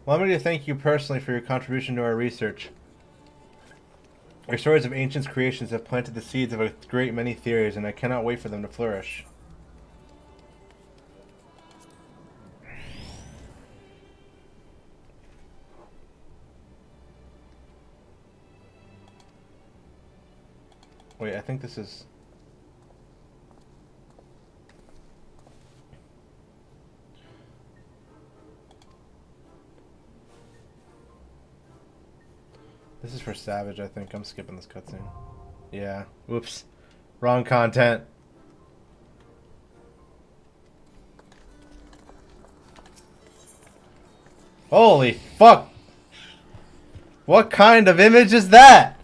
Allow me to thank you personally for your contribution to our research. Your stories of ancient creations have planted the seeds of a great many theories, and I cannot wait for them to flourish. Wait, I think this is... This is for Savage, I think. I'm skipping this cutscene. Yeah. Whoops. Wrong content. Holy fuck! What kind of image is that?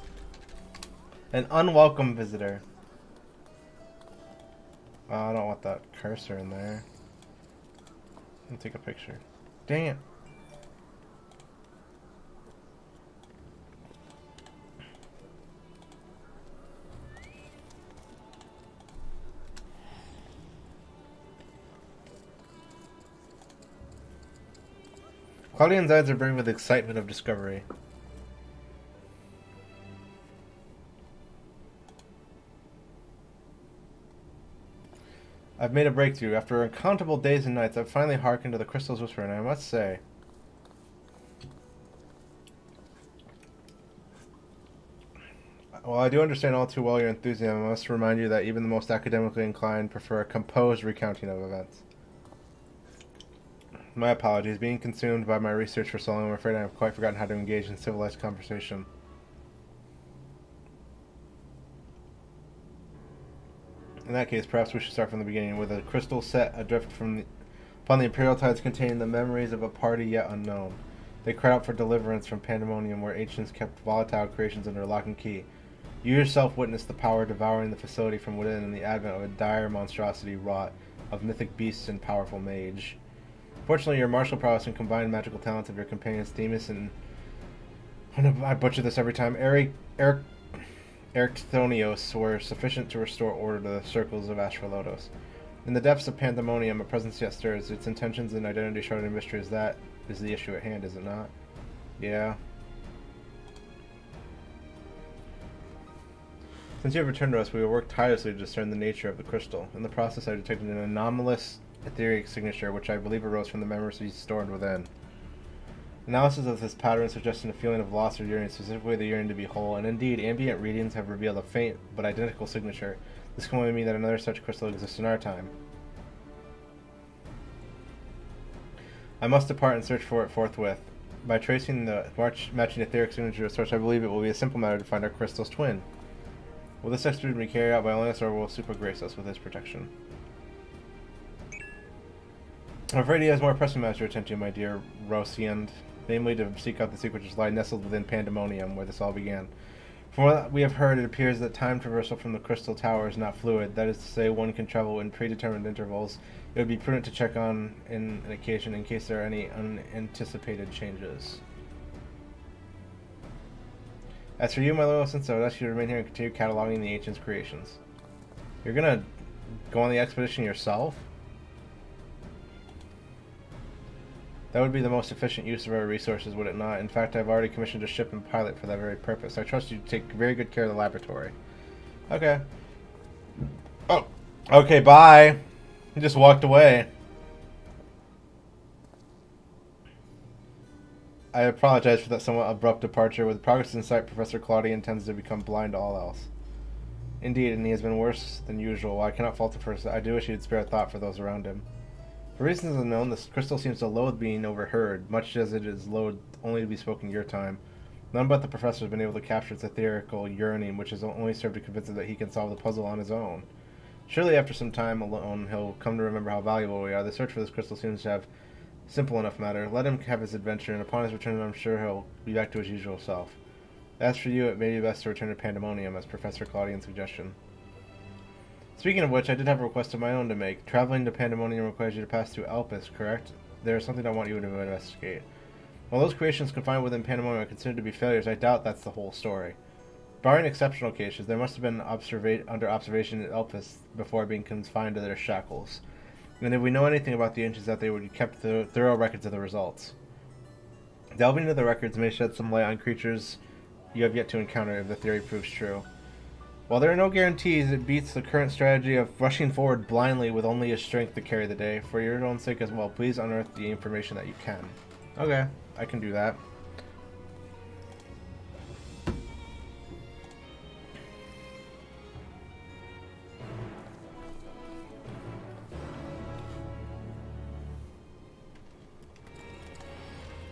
An unwelcome visitor. Oh, I don't want that cursor in there. Let me take a picture. Dang it. Claudian's eyes are burned with excitement of discovery. I've made a breakthrough. After uncountable days and nights, I've finally hearkened to the crystal's whisper, and I must say... While I do understand all too well your enthusiasm, I must remind you that even the most academically inclined prefer a composed recounting of events. My apologies. Being consumed by my research for so long, I'm afraid I have quite forgotten how to engage in civilized conversation. In that case, perhaps we should start from the beginning, with a crystal set adrift upon the imperial tides containing the memories of a party yet unknown. They cried out for deliverance from pandemonium, where ancients kept volatile creations under lock and key. You yourself witnessed the power devouring the facility from within and the advent of a dire monstrosity wrought of mythic beasts and powerful mage. Fortunately, your martial prowess and combined magical talents of your companions Demas and... I butcher this every time. Ericthonios were sufficient to restore order to the circles of Astrolotos. In the depths of pandemonium, a presence yet stirs. Its intentions and identity shrouded in mysteries. That is the issue at hand, is it not? Yeah. Since you have returned to us, we will work tirelessly to discern the nature of the crystal. In the process, I detected an anomalous etheric signature, which I believe arose from the memories stored within. Analysis of this pattern suggesting a feeling of loss or yearning, specifically the yearning to be whole, and indeed, ambient readings have revealed a faint but identical signature. This can only mean that another such crystal exists in our time. I must depart and search for it forthwith. By tracing the matching etheric signature to source, I believe it will be a simple matter to find our crystal's twin. Will this expedition be carried out by only us, or will Super grace us with his protection? I'm afraid he has more pressing matters to attend to, my dear Rosiand, namely to seek out the secret which lie nestled within Pandemonium, where this all began. From what we have heard, it appears that time traversal from the Crystal Tower is not fluid. That is to say, one can travel in predetermined intervals. It would be prudent to check on an occasion in case there are any unanticipated changes. As for you, my loyal Sensei, I would ask you to remain here and continue cataloging the ancients' creations. You're gonna go on the expedition yourself? That would be the most efficient use of our resources, would it not? In fact, I've already commissioned a ship and pilot for that very purpose. I trust you to take very good care of the laboratory. Okay. Oh. Okay, bye. He just walked away. I apologize for that somewhat abrupt departure. With progress in sight, Professor Claudian tends to become blind to all else. Indeed, and he has been worse than usual. While I cannot fault the first, I do wish he would spare a thought for those around him. For reasons unknown, this crystal seems to loathe being overheard, much as it is loathed only to be spoken your time. None but the professor has been able to capture its etherical yearning, which has only served to convince him that he can solve the puzzle on his own. Surely after some time alone, he'll come to remember how valuable we are. The search for this crystal seems to have simple enough matter. Let him have his adventure, and upon his return I'm sure he'll be back to his usual self. As for you, it may be best to return to Pandemonium, as Professor Claudian's suggestion. Speaking of which, I did have a request of my own to make. Traveling to Pandemonium requires you to pass through Elpis, correct? There is something I want you to investigate. While those creations confined within Pandemonium are considered to be failures, I doubt that's the whole story. Barring exceptional cases, there must have been under observation at Elpis before being confined to their shackles. And if we know anything about the ancients, that they would have kept thorough records of the results. Delving into the records may shed some light on creatures you have yet to encounter if the theory proves true. While there are no guarantees, it beats the current strategy of rushing forward blindly with only your strength to carry the day. For your own sake as well, please unearth the information that you can. Okay, I can do that.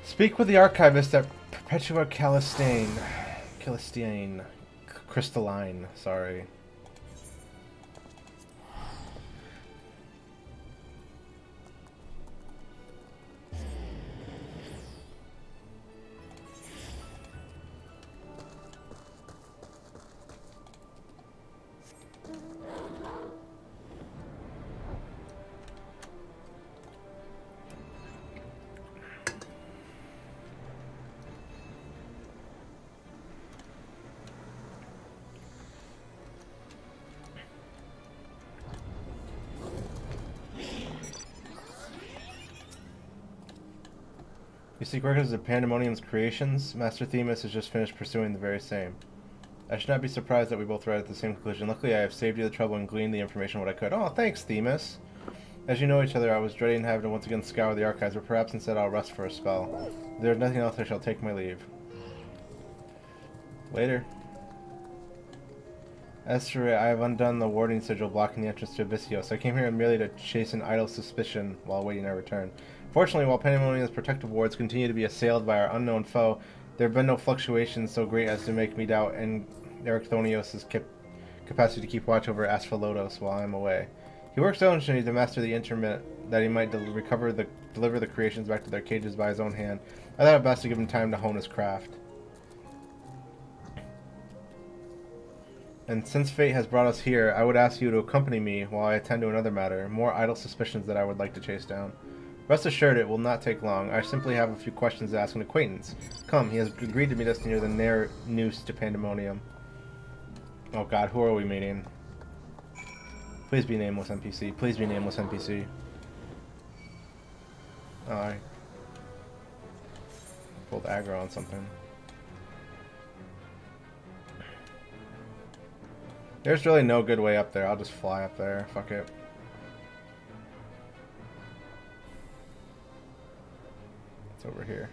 Speak with the archivist at Perpetua Crystalline, sorry. You seek records of Pandemonium's creations? Master Themis has just finished pursuing the very same. I should not be surprised that we both arrived at the same conclusion. Luckily, I have saved you the trouble and gleaned the information what I could. Oh, thanks, Themis. As you know each other, I was dreading having to once again scour the archives, but perhaps instead I'll rest for a spell. If there is nothing else, I shall take my leave. Later. As for it, I have undone the warding sigil blocking the entrance to Abyssios. I came here merely to chase an idle suspicion while awaiting our return. Fortunately, while Pandemonium's protective wards continue to be assailed by our unknown foe, there have been no fluctuations so great as to make me doubt Ericthonios' capacity to keep watch over Asphaliotos while I am away. He works diligently to master the intermit that he might deliver the creations back to their cages by his own hand. I thought it best to give him time to hone his craft. And since fate has brought us here, I would ask you to accompany me while I attend to another matter, more idle suspicions that I would like to chase down. Rest assured it will not take long. I simply have a few questions to ask an acquaintance. Come, he has agreed to meet us near the Noose to Pandemonium. Oh god, who are we meeting? Please be nameless NPC. Please be nameless NPC. Oh, I pulled aggro on something. There's really no good way up there. I'll just fly up there. Fuck it. It's over here.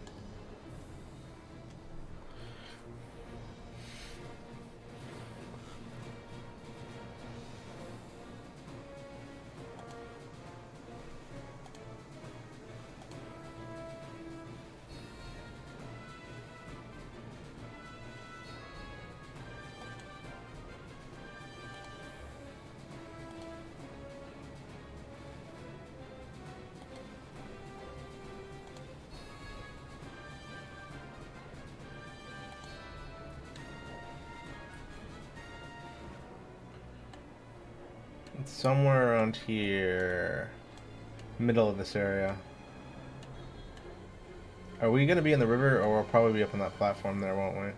It's somewhere around here. Middle of this area. Are we gonna be in the river, or we'll probably be up on that platform there, won't we?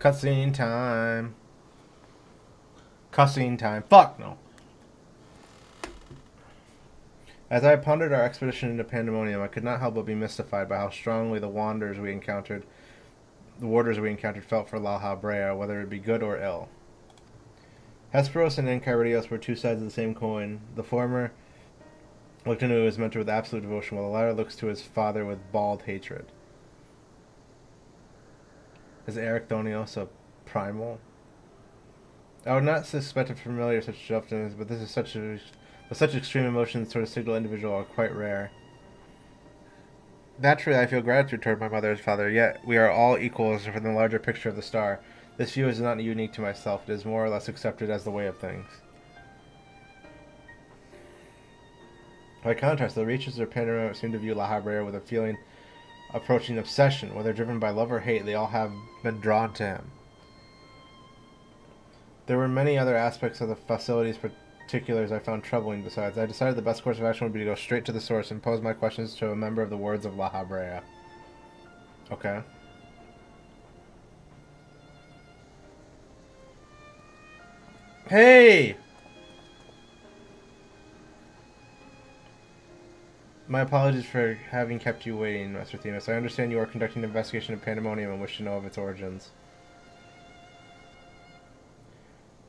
Cutscene time. Cutscene time. Fuck no. As I pondered our expedition into Pandemonium, I could not help but be mystified by how strongly the warders we encountered felt for La Habrea, whether it be good or ill. Hesperos and Enchiridios were two sides of the same coin. The former looked into his mentor with absolute devotion, while the latter looks to his father with bald hatred. Is Ericthonios a primal? I would not suspect a familiar such often, but this is such extreme emotions toward a single individual are quite rare. Naturally, I feel gratitude toward my mother and father, yet we are all equals from the larger picture of the star. This view is not unique to myself. It is more or less accepted as the way of things. By contrast, the reachers of Pandemonium seem to view La Habrea with a feeling approaching obsession. Whether driven by love or hate, they all have been drawn to him. There were many other aspects of the facility's particulars I found troubling. Besides, I decided the best course of action would be to go straight to the source and pose my questions to a member of the wards of La Habrea. Okay. Hey! My apologies for having kept you waiting, Master Themis. I understand you are conducting an investigation of Pandemonium and wish to know of its origins.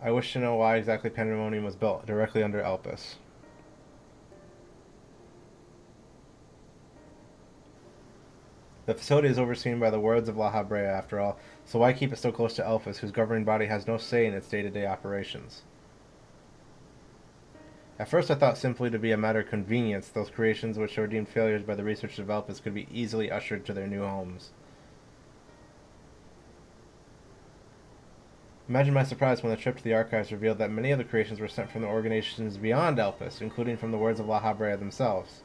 I wish to know why exactly Pandemonium was built, directly under Elpis. The facility is overseen by the words of La Habrea, after all, so why keep it so close to Elpis, whose governing body has no say in its day-to-day operations? At first I thought simply to be a matter of convenience, those creations which were deemed failures by the researchers of Elpis could be easily ushered to their new homes. Imagine my surprise when the trip to the archives revealed that many of the creations were sent from the organizations beyond Elpis, including from the words of La Habrea themselves.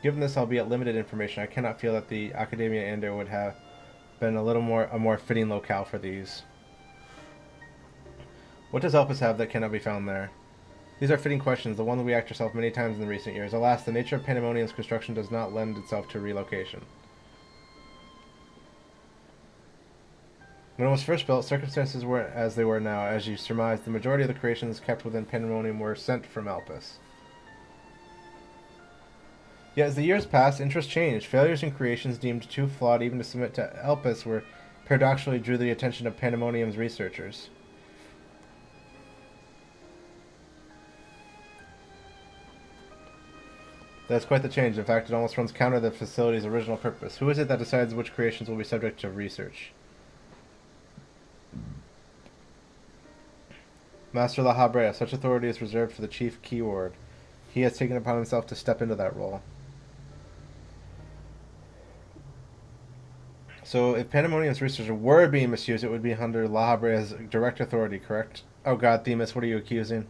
Given this albeit limited information, I cannot feel that the Academia Ander would have been a more fitting locale for these. What does Elpis have that cannot be found there? These are fitting questions, the one we asked ourselves many times in the recent years. Alas, the nature of Pandemonium's construction does not lend itself to relocation. When it was first built, circumstances weren't as they were now. As you surmised, the majority of the creations kept within Pandemonium were sent from Elpis. Yet as the years passed, interest changed. Failures in creations deemed too flawed even to submit to Elpis were paradoxically drew the attention of Pandemonium's researchers. That's quite the change. In fact, it almost runs counter to the facility's original purpose. Who is it that decides which creations will be subject to research? Master La Habrea. Such authority is reserved for the chief keyword. He has taken upon himself to step into that role. So if Pandemonium's researchers were being misused, it would be under La Habrea's direct authority, correct? Oh god, Themis, what are you accusing?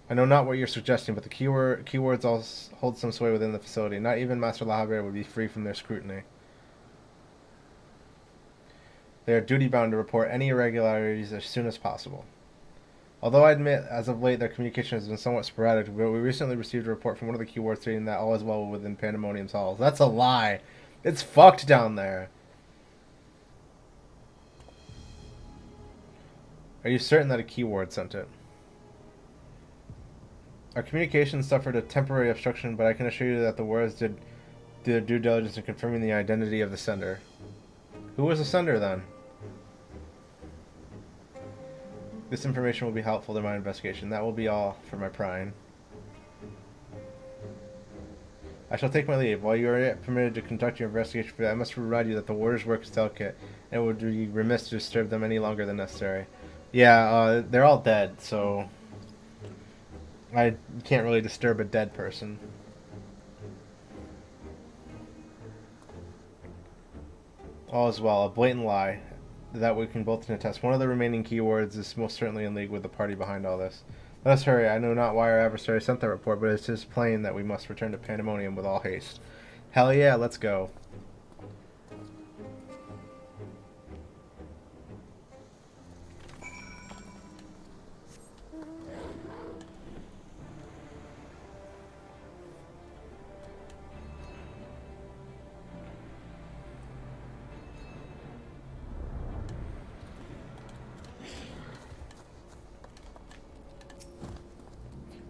I know not what you're suggesting, but the keywords all hold some sway within the facility. Not even Master La Habrea would be free from their scrutiny. They are duty-bound to report any irregularities as soon as possible. Although I admit, as of late, their communication has been somewhat sporadic, but we recently received a report from one of the keywords stating that all is well within Pandemonium's halls. That's a lie! It's fucked down there! Are you certain that a keyword sent it? Our communications suffered a temporary obstruction, but I can assure you that the words did their due diligence in confirming the identity of the sender. Who was the sender, then? This information will be helpful to my investigation. That will be all for my prying. I shall take my leave. While you are yet permitted to conduct your investigation, I must remind you that the warrior's work is delicate, and it would be remiss to disturb them any longer than necessary. Yeah, they're all dead, so I can't really disturb a dead person. All is well. A blatant lie that we can both attest. One of the remaining keywords is most certainly in league with the party behind all this. Let us hurry. I know not why our adversary sent that report, but it's just plain that we must return to Pandemonium with all haste. Hell yeah, let's go.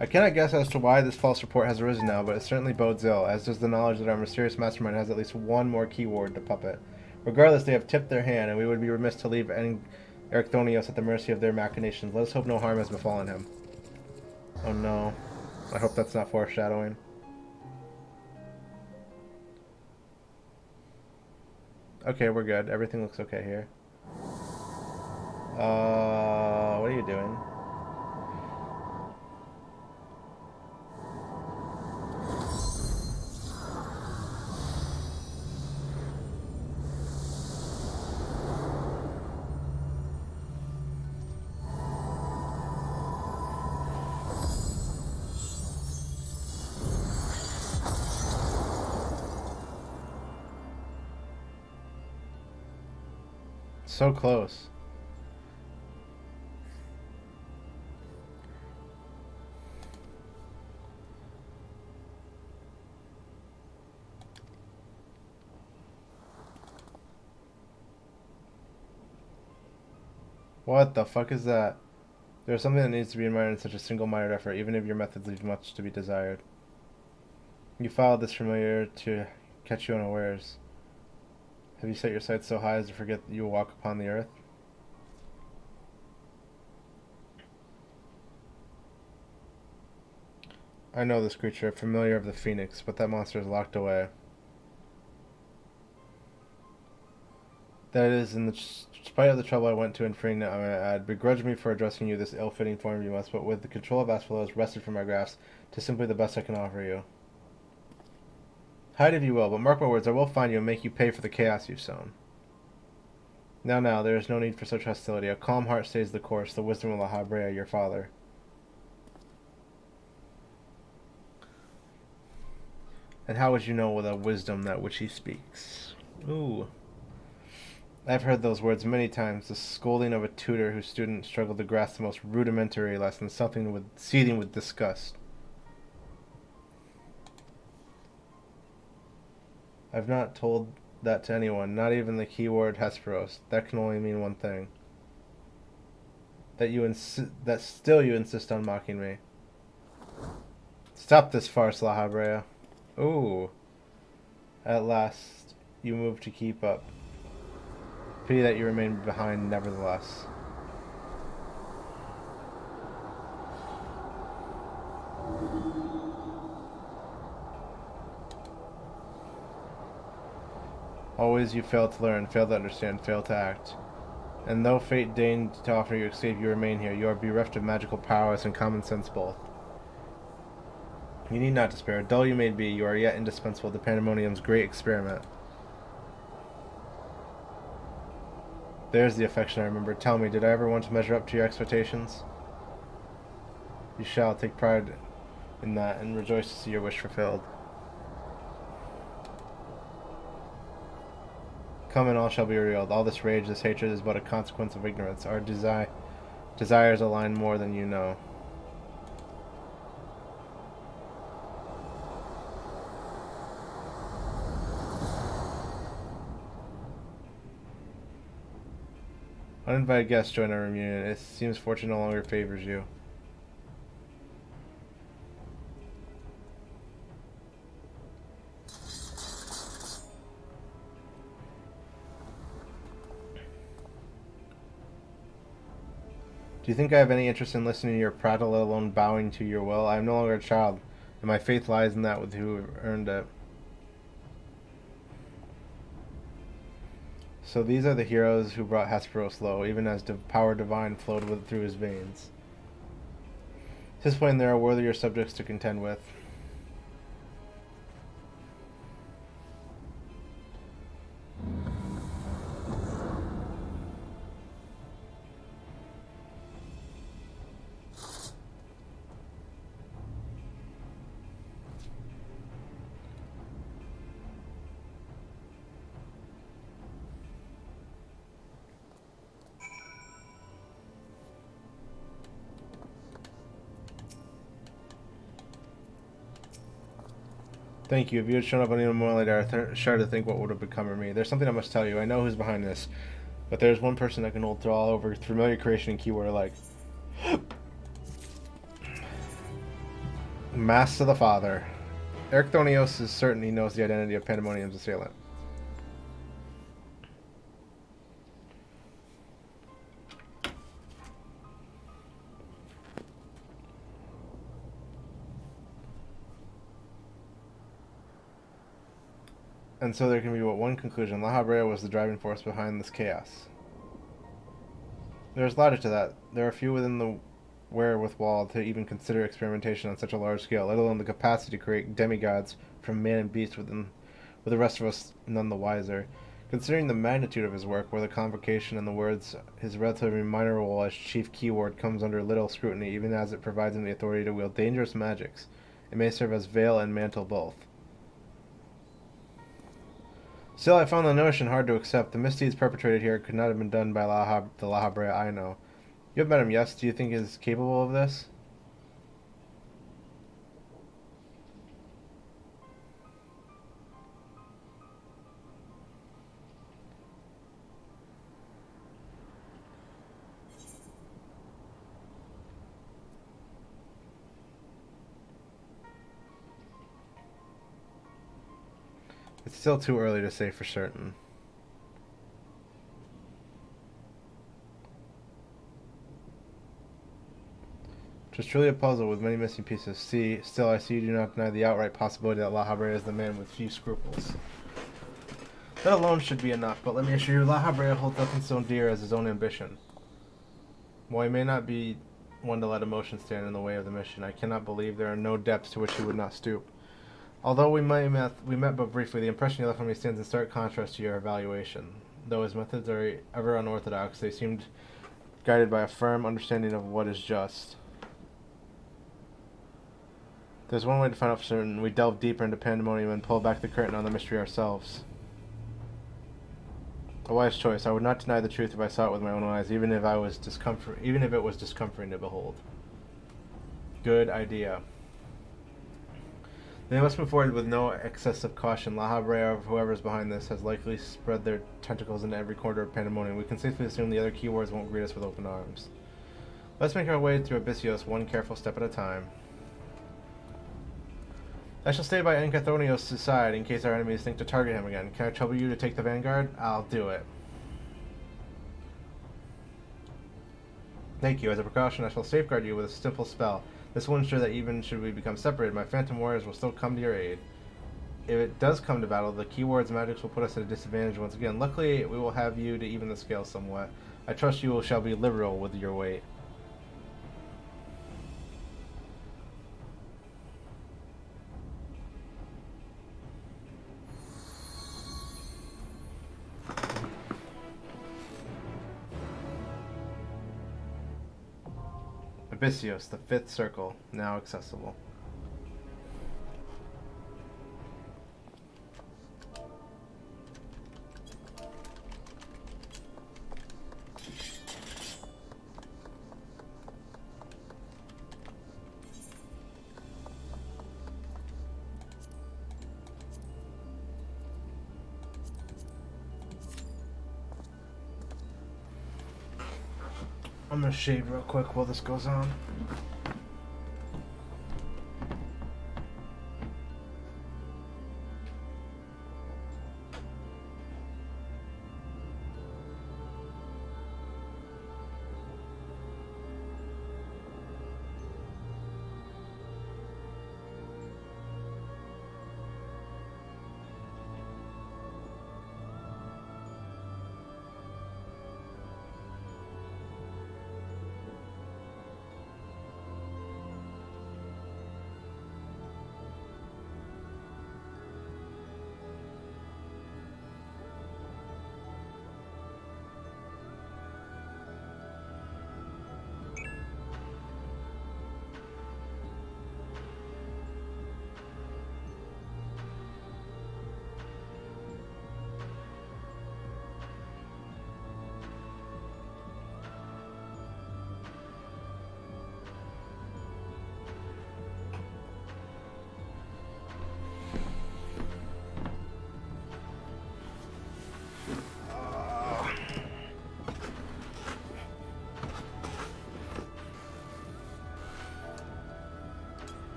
I cannot guess as to why this false report has arisen now, but it certainly bodes ill, as does the knowledge that our mysterious mastermind has at least one more keyword to puppet. Regardless, they have tipped their hand, and we would be remiss to leave Ericthonios at the mercy of their machinations. Let us hope no harm has befallen him. Oh no. I hope that's not foreshadowing. Okay, we're good. Everything looks okay here. What are you doing? So close. What the fuck is that? There's something that needs to be admired in such a single-minded effort, even if your methods leave much to be desired. You followed this familiar to catch you unawares. Have you set your sights so high as to forget that you will walk upon the earth? I know this creature, familiar of the Phoenix, but that monster is locked away. That is, in spite of the trouble I went to in freeing I'd begrudge me for addressing you this ill-fitting form you must, but with the control of Asphalos wrested from my grasp, 'tis simply the best I can offer you. Hide if you will, but mark my words, I will find you and make you pay for the chaos you've sown. Now, there is no need for such hostility. A calm heart stays the course, the wisdom of La Habrea, your father. And how would you know with a wisdom that which he speaks? Ooh. I've heard those words many times, the scolding of a tutor whose student struggled to grasp the most rudimentary lesson, something seething with disgust. I've not told that to anyone, not even the keyword Hesperos. That can only mean one thing. That still you insist on mocking me. Stop this farce, La Habrea. Ooh. At last, you move to keep up. Pity that you remain behind nevertheless. Always you fail to learn, fail to understand, fail to act. And though fate deigned to offer you escape, you remain here. You are bereft of magical powers and common sense both. You need not despair. Dull you may be, you are yet indispensable to Pandemonium's great experiment. There's the affection I remember. Tell me, did I ever want to measure up to your expectations? You shall take pride in that and rejoice to see your wish fulfilled. Come and all shall be revealed. All this rage, this hatred is but a consequence of ignorance. Our desires align more than you know. Uninvited guests join our reunion. It seems fortune no longer favors you. Do you think I have any interest in listening to your prattle, let alone bowing to your will? I am no longer a child, and my faith lies in that with who earned it. So these are the heroes who brought Hesperos low, even as power divine flowed through his veins. 'Tis plain there are worthier subjects to contend with. Thank you. If you had shown up any more later, I shudder to think what would have become of me. There's something I must tell you. I know who's behind this, but there's one person that can hold through all over familiar creation and keyword alike. Mass to the Father. Erchthonios is certain he knows the identity of Pandemonium's assailant. And so there can be but one conclusion. La Habrea was the driving force behind this chaos. There is logic to that. There are few within the wherewithal to even consider experimentation on such a large scale, let alone the capacity to create demigods from man and beast with the rest of us none the wiser. Considering the magnitude of his work, where the convocation and the words, his relatively minor role as chief keyword comes under little scrutiny, even as it provides him the authority to wield dangerous magics, it may serve as veil and mantle both. Still, I found the notion hard to accept. The misdeeds perpetrated here could not have been done by the La Habrea I know. You have met him, yes? Do you think he is capable of this? It's still too early to say for certain. Just truly a puzzle with many missing pieces. Still I see you do not deny the outright possibility that La Habrea is the man with few scruples. That alone should be enough, but let me assure you, La Habrea holds nothing so dear as his own ambition. While he may not be one to let emotion stand in the way of the mission, I cannot believe there are no depths to which he would not stoop. Although we met but briefly, the impression you left on me stands in stark contrast to your evaluation. Though his methods are ever unorthodox, they seemed guided by a firm understanding of what is just. There's one way to find out for certain. We delve deeper into pandemonium and pull back the curtain on the mystery ourselves. A wise choice. I would not deny the truth if I saw it with my own eyes, even if it was discomforting to behold. Good idea. They must move forward with no excessive caution. La Habrea, or whoever is behind this, has likely spread their tentacles into every corner of pandemonium. We can safely assume the other keywords won't greet us with open arms. Let's make our way through Abyssios, one careful step at a time. I shall stay by Encathonios' side in case our enemies think to target him again. Can I trouble you to take the vanguard? I'll do it. Thank you. As a precaution, I shall safeguard you with a simple spell. This will ensure that even should we become separated, my phantom warriors will still come to your aid. If it does come to battle, the keyword's magics will put us at a disadvantage once again. Luckily, we will have you to even the scale somewhat. I trust you shall be liberal with your weight. Abyssios, the fifth circle, now accessible. I'm gonna shave real quick while this goes on.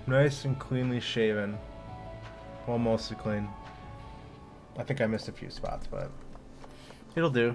Nice and cleanly shaven. Well, mostly clean. I think I missed a few spots, but it'll do.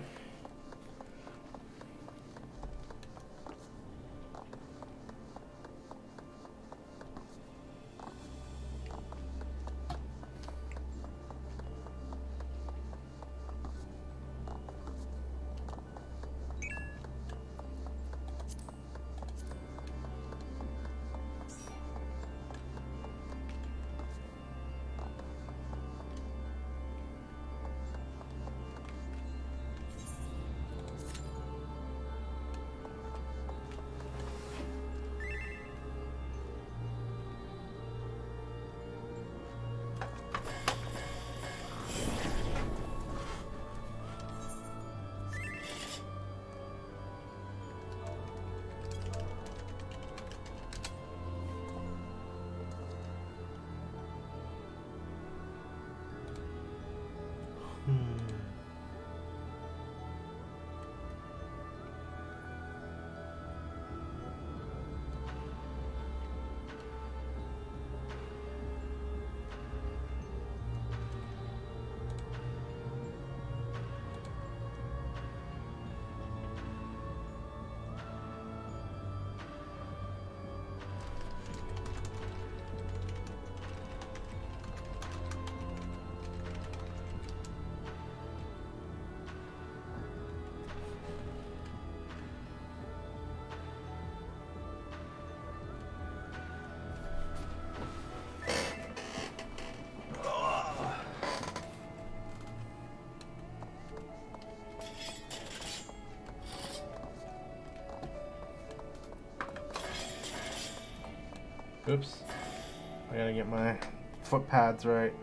Oops. I gotta get my foot pads right.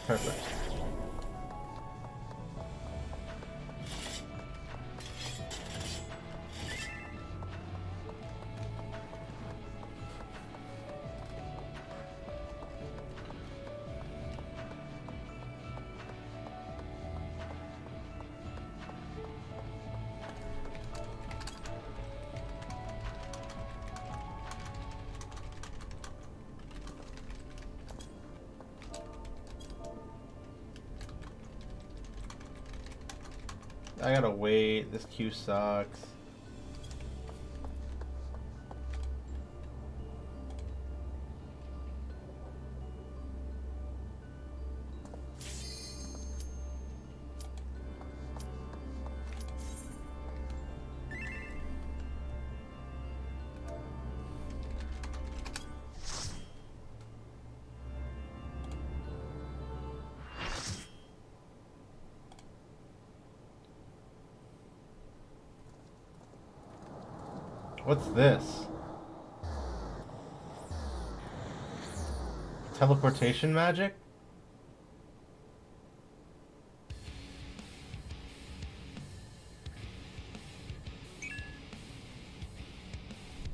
Perfect. I gotta wait. This queue sucks. What's this? Teleportation magic?